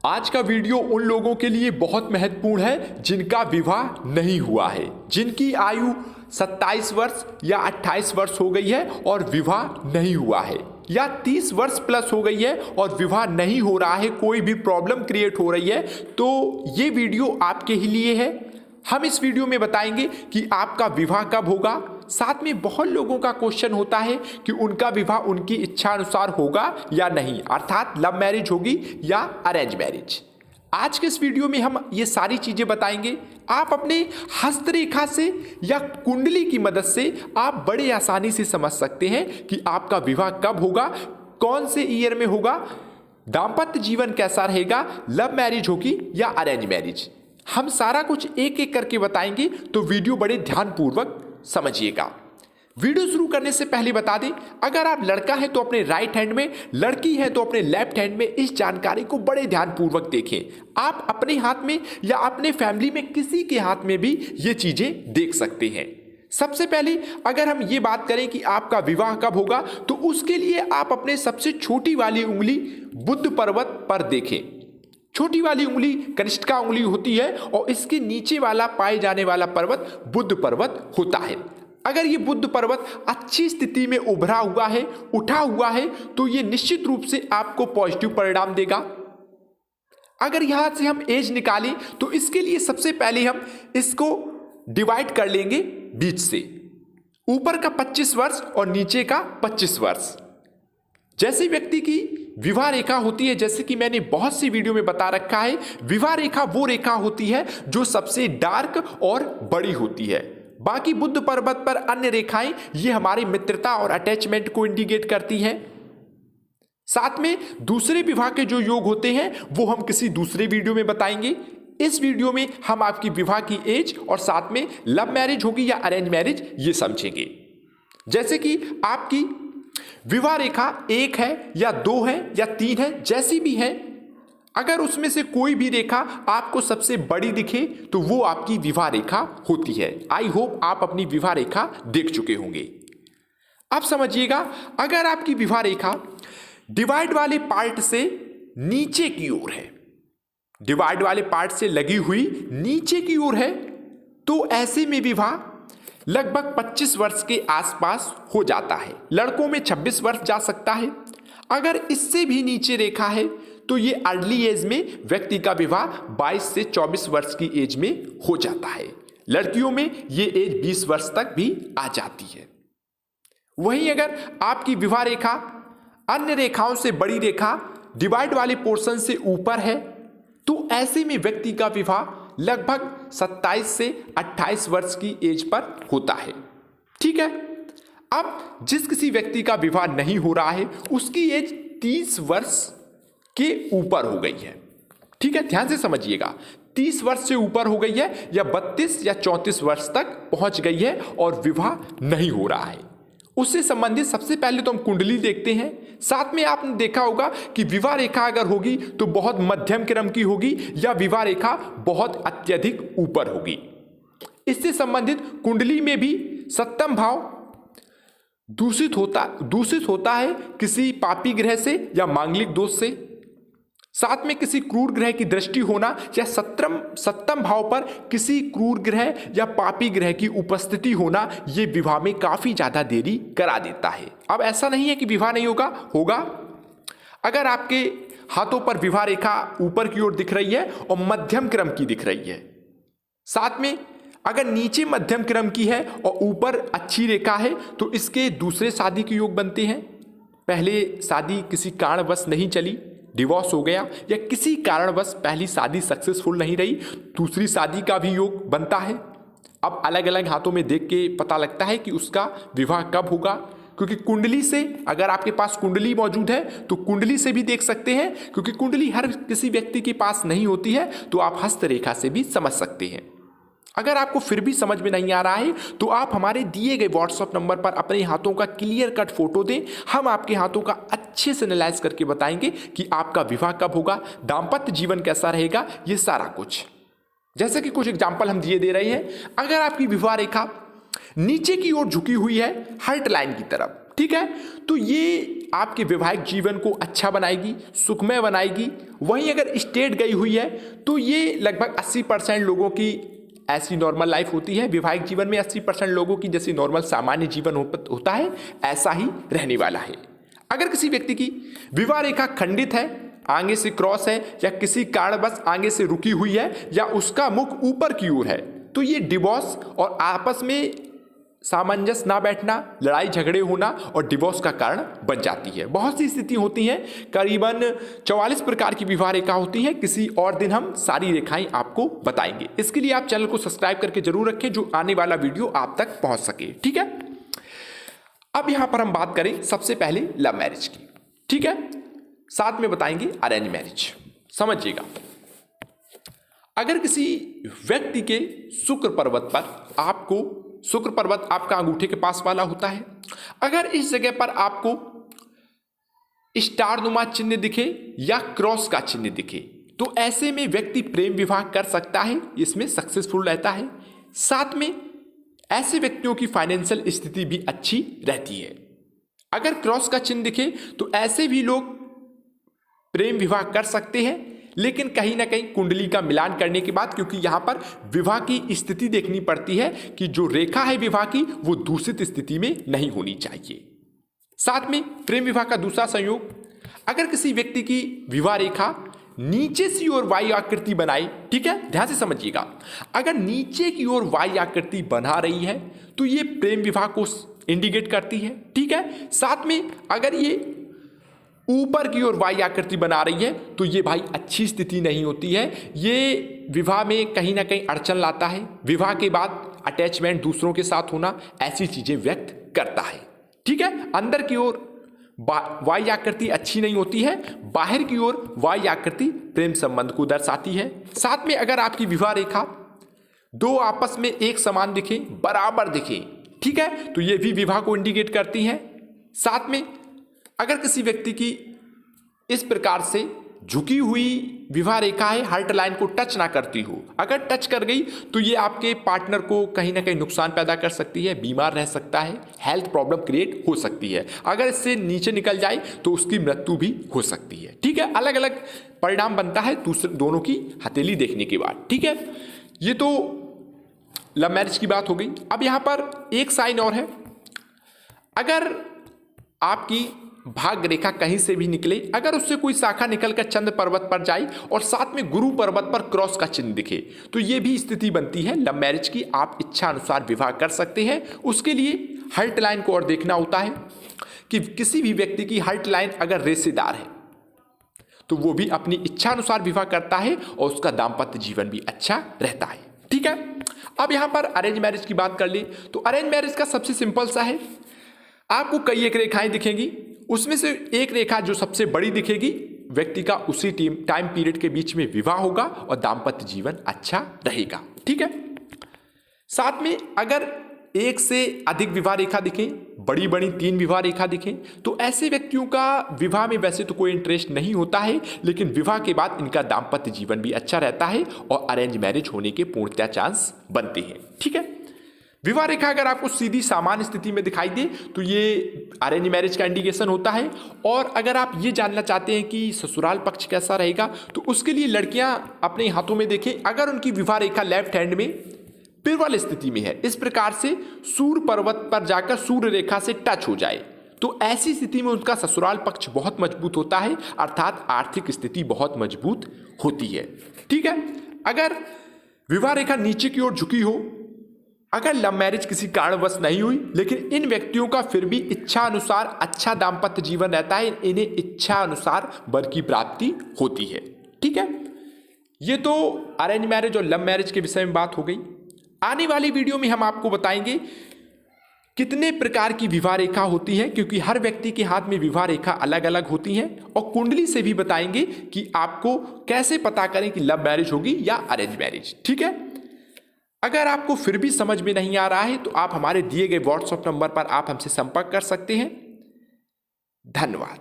आज का वीडियो उन लोगों के लिए बहुत महत्वपूर्ण है जिनका विवाह नहीं हुआ है, जिनकी आयु 27 वर्ष या 28 वर्ष हो गई है और विवाह नहीं हुआ है, या 30 वर्ष प्लस हो गई है और विवाह नहीं हो रहा है, कोई भी प्रॉब्लम क्रिएट हो रही है, तो ये वीडियो आपके ही लिए है। हम इस वीडियो में बताएंगे कि आपका विवाह कब होगा। साथ में बहुत लोगों का क्वेश्चन होता है कि उनका विवाह उनकी इच्छा अनुसार होगा या नहीं, अर्थात लव मैरिज होगी या अरेंज मैरिज। आज के इस वीडियो में हम ये सारी चीजें बताएंगे। आप अपने हस्तरेखा से या कुंडली की मदद से आप बड़े आसानी से समझ सकते हैं कि आपका विवाह कब होगा, कौन से ईयर में होगा, दाम्पत्य जीवन कैसा रहेगा, लव मैरिज होगी या अरेंज मैरिज। हम सारा कुछ एक एक करके बताएंगे, तो वीडियो बड़े ध्यानपूर्वक समझिएगा। वीडियो शुरू करने से पहले बता दें, अगर आप लड़का है तो अपने राइट हैंड में, लड़की है तो अपने लेफ्ट हैंड में इस जानकारी को बड़े ध्यानपूर्वक देखें। आप अपने हाथ में या अपने फैमिली में किसी के हाथ में भी ये चीजें देख सकते हैं। सबसे पहले अगर हम ये बात करें कि आपका विवाह कब होगा, तो उसके लिए आप अपने सबसे छोटी वाली उंगली बुध पर्वत पर देखें। छोटी वाली उंगली कनिष्ठिका उंगली होती है और इसके नीचे वाला पाए जाने वाला पर्वत बुध पर्वत होता है। अगर ये बुध पर्वत अच्छी स्थिति में उभरा हुआ है, उठा हुआ है, तो ये निश्चित रूप से आपको पॉजिटिव परिणाम देगा। अगर यहां से हम एज निकालें तो इसके लिए सबसे पहले हम इसको डिवाइड कर लेंगे बीच से, ऊपर का 25 वर्ष और नीचे का 25 वर्ष। जैसे व्यक्ति की विवाह रेखा होती है, जैसे कि मैंने बहुत सी वीडियो में बता रखा है, विवाह रेखा वो रेखा होती है जो सबसे डार्क और बड़ी होती है। बाकी बुध पर्वत पर अन्य रेखाएं ये हमारी मित्रता और अटैचमेंट को इंडिकेट करती हैं। साथ में दूसरे विवाह के जो योग होते हैं वो हम किसी दूसरे वीडियो में बताएंगे। इस वीडियो में हम आपकी विवाह की एज और साथ में लव मैरिज होगी या अरेंज मैरिज ये समझेंगे। जैसे कि आपकी विवाह रेखा 1 है या 2 है या 3 है, जैसी भी है, अगर उसमें से कोई भी रेखा आपको सबसे बड़ी दिखे तो वो आपकी विवाह रेखा होती है। आई होप आप अपनी विवाह रेखा देख चुके होंगे। अब समझिएगा, अगर आपकी विवाह रेखा डिवाइड वाले पार्ट से नीचे की ओर है, डिवाइड वाले पार्ट से लगी हुई नीचे की ओर है, तो ऐसे में विवाह लगभग 25 वर्ष के आसपास हो जाता है। लड़कों में 26 वर्ष जा सकता है। अगर इससे भी नीचे रेखा है तो ये अर्ली एज में व्यक्ति का विवाह 22 से 24 वर्ष की एज में हो जाता है। लड़कियों में ये एज 20 वर्ष तक भी आ जाती है। वहीं अगर आपकी विवाह रेखा अन्य रेखाओं से बड़ी रेखा डिवाइड वाले पोर्शन से ऊपर है, तो ऐसे में व्यक्ति का विवाह लगभग 27 से 28 वर्ष की एज पर होता है। ठीक है। अब जिस किसी व्यक्ति का विवाह नहीं हो रहा है उसकी एज 30 वर्ष के ऊपर हो गई है। ठीक है, ध्यान से समझिएगा, 30 वर्ष से ऊपर हो गई है या 32 या 34 वर्ष तक पहुंच गई है और विवाह नहीं हो रहा है। उससे संबंधित सबसे पहले तो हम कुंडली देखते हैं। साथ में आपने देखा होगा कि विवाह रेखा अगर होगी तो बहुत मध्यम क्रम की होगी या विवाह रेखा बहुत अत्यधिक ऊपर होगी। इससे संबंधित कुंडली में भी सप्तम भाव दूषित होता है किसी पापी ग्रह से या मांगलिक दोष से। साथ में किसी क्रूर ग्रह की दृष्टि होना या सप्तम भाव पर किसी क्रूर ग्रह या पापी ग्रह की उपस्थिति होना ये विवाह में काफी ज्यादा देरी करा देता है। अब ऐसा नहीं है कि विवाह नहीं होगा। अगर आपके हाथों पर विवाह रेखा ऊपर की ओर दिख रही है और मध्यम क्रम की दिख रही है, साथ में अगर नीचे मध्यम क्रम की है और ऊपर अच्छी रेखा है, तो इसके दूसरे शादी के योग बनते हैं। पहले शादी किसी कारणवश नहीं चली, डिवोर्स हो गया, या किसी कारणवश पहली शादी सक्सेसफुल नहीं रही, दूसरी शादी का भी योग बनता है। अब अलग अलग हाथों में देख के पता लगता है कि उसका विवाह कब होगा, क्योंकि कुंडली से, अगर आपके पास कुंडली मौजूद है तो कुंडली से भी देख सकते हैं, क्योंकि कुंडली हर किसी व्यक्ति के पास नहीं होती है, तो आप हस्तरेखा से भी समझ सकते हैं। अगर आपको फिर भी समझ में नहीं आ रहा है तो आप हमारे दिए गए व्हाट्सएप नंबर पर अपने हाथों का क्लियर कट फोटो दें। हम आपके हाथों का अच्छे से एनालाइज करके बताएंगे कि आपका विवाह कब होगा, दाम्पत्य जीवन कैसा रहेगा, ये सारा कुछ। जैसे कि कुछ एग्जाम्पल हम दे रहे हैं। अगर आपकी विवाह रेखा नीचे की ओर झुकी हुई है हार्ट लाइन की तरफ, ठीक है। तो ये आपके वैवाहिक जीवन को अच्छा बनाएगी, सुखमय बनाएगी। वहीं अगर स्टेट गई हुई है तो ये लगभग 80% लोगों की ऐसी नॉर्मल लाइफ होती है। वैवाहिक जीवन में 80% लोगों की जैसी नॉर्मल सामान्य जीवन होता है, ऐसा ही रहने वाला है। अगर किसी व्यक्ति की विवाह रेखा खंडित है, आगे से क्रॉस है, या किसी कारणवश आगे से रुकी हुई है, या उसका मुख ऊपर की ओर है, तो ये डिवोर्स और आपस में सामंजस्य ना बैठना, लड़ाई झगड़े होना और डिवोर्स का कारण बन जाती है। बहुत सी स्थिति होती हैं, करीबन 44 प्रकार की विवाह रेखा होती है। किसी और दिन हम सारी रेखाएं आपको बताएंगे। इसके लिए आप चैनल को सब्सक्राइब करके जरूर रखें, जो आने वाला वीडियो आप तक पहुंच सके। ठीक है। अब यहां पर हम बात करें सबसे पहले लव मैरिज की। ठीक है, साथ में बताएंगे अरेंज मैरिज। समझिएगा, अगर किसी व्यक्ति के शुक्र पर्वत पर आपको, शुक्र पर्वत आपका अंगूठे के पास वाला होता है, अगर इस जगह पर आपको स्टार नुमा चिन्ह दिखे या क्रॉस का चिन्ह दिखे, तो ऐसे में व्यक्ति प्रेम विवाह कर सकता है, इसमें सक्सेसफुल रहता है। साथ में ऐसे व्यक्तियों की फाइनेंशियल स्थिति भी अच्छी रहती है। अगर क्रॉस का चिन्ह दिखे तो ऐसे भी लोग प्रेम विवाह कर सकते हैं, लेकिन कहीं ना कहीं कुंडली का मिलान करने के बाद, क्योंकि यहां पर विवाह की स्थिति देखनी पड़ती है कि जो रेखा है विवाह की वो दूषित स्थिति में नहीं होनी चाहिए। साथ में प्रेम विवाह का दूसरा संयोग, अगर किसी व्यक्ति की विवाह रेखा नीचे की ओर वाई आकृति बनाए, ठीक है, ध्यान से समझिएगा, अगर नीचे की ओर वाई आकृति बना रही है तो ये प्रेम विवाह को इंडिकेट करती है। ठीक है। साथ में अगर ये ऊपर की ओर वाई आकृति बना रही है तो ये भाई अच्छी स्थिति नहीं होती है, ये विवाह में कहीं ना कहीं अड़चन लाता है। विवाह के बाद अटैचमेंट दूसरों के साथ होना, ऐसी चीजें व्यक्त करता है। ठीक है। अंदर की ओर वाई आकृति अच्छी नहीं होती है, बाहर की ओर वाई आकृति प्रेम संबंध को दर्शाती है। साथ में अगर आपकी विवाह रेखा दो आपस में एक समान दिखे, बराबर दिखे, ठीक है, तो ये भी विवाह को इंडिकेट करती है। साथ में अगर किसी व्यक्ति की इस प्रकार से झुकी हुई विवाह रेखा है, हार्ट लाइन को टच ना करती हो, अगर टच कर गई तो ये आपके पार्टनर को कहीं ना कहीं नुकसान पैदा कर सकती है, बीमार रह सकता है, हेल्थ प्रॉब्लम क्रिएट हो सकती है। अगर इससे नीचे निकल जाए तो उसकी मृत्यु भी हो सकती है। ठीक है। अलग अलग परिणाम बनता है दोनों की हथेली देखने के बाद। ठीक है, ये तो लव मैरिज की बात हो गई। अब यहां पर एक साइन और है, अगर आपकी भाग्य रेखा कहीं से भी निकले, अगर उससे कोई शाखा निकलकर चंद्र पर्वत पर जाए और साथ में गुरु पर्वत पर क्रॉस का चिन्ह दिखे, तो ये भी स्थिति बनती है लव मैरिज की। आप इच्छा अनुसार विवाह कर सकते हैं। उसके लिए हार्ट लाइन को और देखना होता है कि किसी भी व्यक्ति की हार्ट लाइन अगर रेशेदार है तो वो भी अपनी इच्छा अनुसार विवाह करता है और उसका दाम्पत्य जीवन भी अच्छा रहता है। ठीक है। अब यहां पर अरेंज मैरिज की बात कर ले तो अरेंज मैरिज का सबसे सिंपल सा है, आपको कई एक रेखाएं दिखेंगी, उसमें से एक रेखा जो सबसे बड़ी दिखेगी, व्यक्ति का उसी टाइम पीरियड के बीच में विवाह होगा और दाम्पत्य जीवन अच्छा रहेगा। ठीक है। साथ में अगर एक से अधिक विवाह रेखा दिखें, बड़ी बड़ी 3 विवाह रेखा दिखें, तो ऐसे व्यक्तियों का विवाह में वैसे तो कोई इंटरेस्ट नहीं होता है, लेकिन विवाह के बाद इनका दाम्पत्य जीवन भी अच्छा रहता है और अरेंज मैरिज होने के पूर्णतः चांस बनते हैं। ठीक है। विवाह रेखा अगर आपको सीधी सामान्य स्थिति में दिखाई दे तो ये अरेंज मैरिज का इंडिकेशन होता है। और अगर आप ये जानना चाहते हैं कि ससुराल पक्ष कैसा रहेगा, तो उसके लिए लड़कियां अपने हाथों में देखें, अगर उनकी विवाह रेखा लेफ्ट हैंड में पिरवल स्थिति में है, इस प्रकार से सूर्य पर्वत पर जाकर सूर्य रेखा से टच हो जाए, तो ऐसी स्थिति में उनका ससुराल पक्ष बहुत मजबूत होता है, अर्थात आर्थिक स्थिति बहुत मजबूत होती है। ठीक है। अगर विवाह रेखा नीचे की ओर झुकी हो, अगर लव मैरिज किसी कारणवश नहीं हुई, लेकिन इन व्यक्तियों का फिर भी इच्छा अनुसार अच्छा दाम्पत्य जीवन रहता है, इन्हें इच्छा अनुसार वर की प्राप्ति होती है। ठीक है। ये तो अरेंज मैरिज और लव मैरिज के विषय में बात हो गई। आने वाली वीडियो में हम आपको बताएंगे कितने प्रकार की विवाह रेखा होती है, क्योंकि हर व्यक्ति के हाथ में विवाह रेखा अलग अलग होती हैं, और कुंडली से भी बताएंगे कि आपको कैसे पता करें कि लव मैरिज होगी या अरेंज मैरिज। ठीक है। अगर आपको फिर भी समझ में नहीं आ रहा है तो आप हमारे दिए गए व्हाट्सएप नंबर पर आप हमसे संपर्क कर सकते हैं। धन्यवाद।